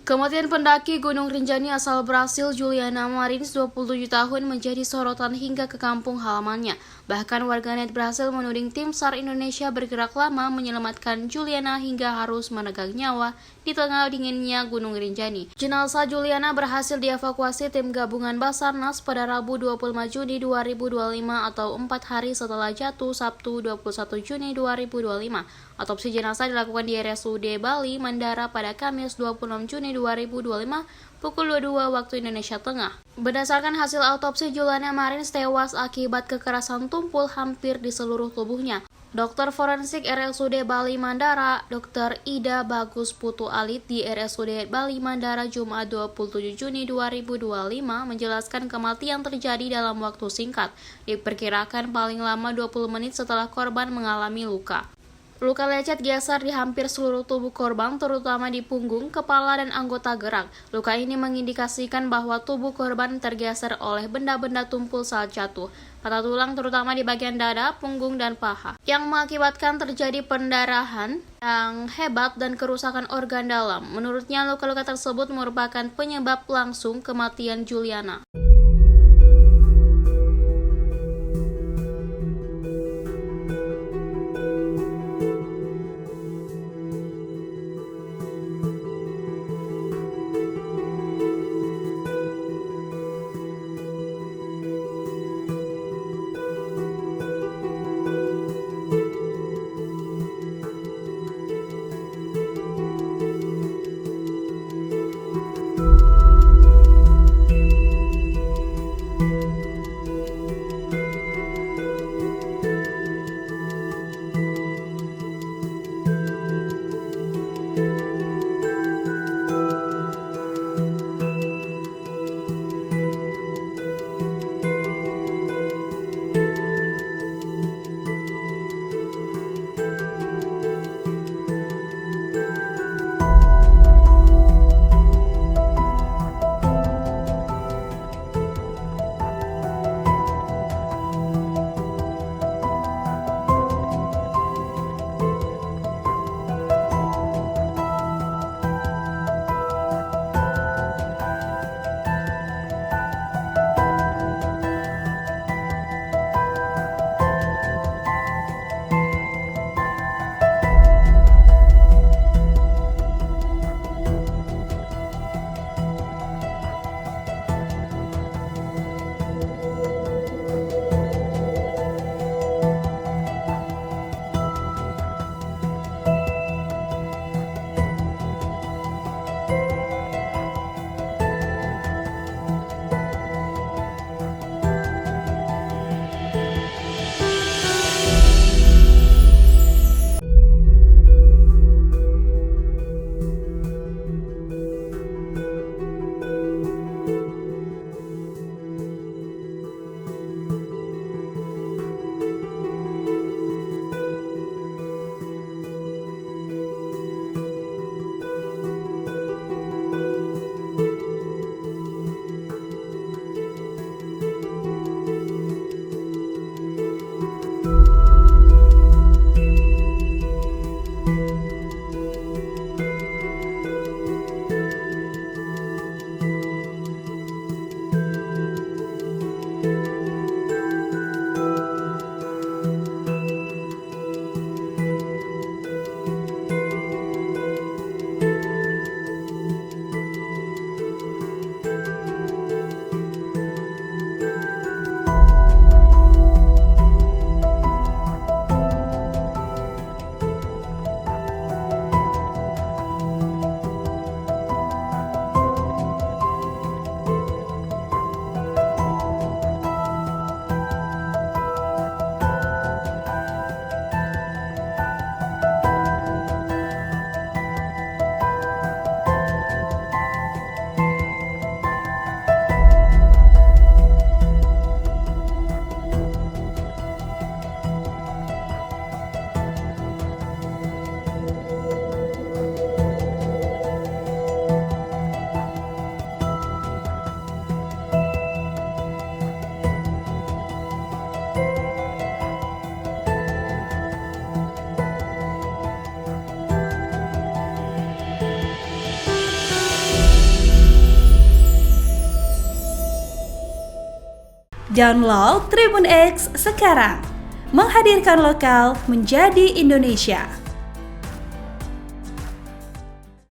Kematian pendaki Gunung Rinjani asal Brasil Juliana Marins 27 tahun menjadi sorotan hingga ke kampung halamannya. Bahkan warganet Brasil menuding tim SAR Indonesia bergerak lama menyelamatkan Juliana hingga harus menegang nyawa di tengah dinginnya Gunung Rinjani. Jenazah Juliana berhasil dievakuasi tim gabungan Basarnas pada Rabu 25 Juni 2025 atau 4 hari setelah jatuh Sabtu 21 Juni 2025. Otopsi jenazah dilakukan di RSUD Bali Mandara pada Kamis 26 Juni 2025 pukul 22 waktu Indonesia Tengah. Berdasarkan hasil autopsi, Juliana Marins tewas akibat kekerasan tumpul hampir di seluruh tubuhnya. Dokter forensik RSUD Bali Mandara, Dr. Ida Bagus Putu Alit di RSUD Bali Mandara Jumat 27 Juni 2025 menjelaskan kematian terjadi dalam waktu singkat, diperkirakan paling lama 20 menit setelah korban mengalami luka. Luka lecet geser di hampir seluruh tubuh korban, terutama di punggung, kepala, dan anggota gerak. Luka ini mengindikasikan bahwa tubuh korban tergeser oleh benda-benda tumpul saat jatuh. Patah tulang terutama di bagian dada, punggung, dan paha, yang mengakibatkan terjadi pendarahan yang hebat dan kerusakan organ dalam. Menurutnya, luka-luka tersebut merupakan penyebab langsung kematian Juliana. Download Tribun X sekarang. Menghadirkan lokal menjadi Indonesia.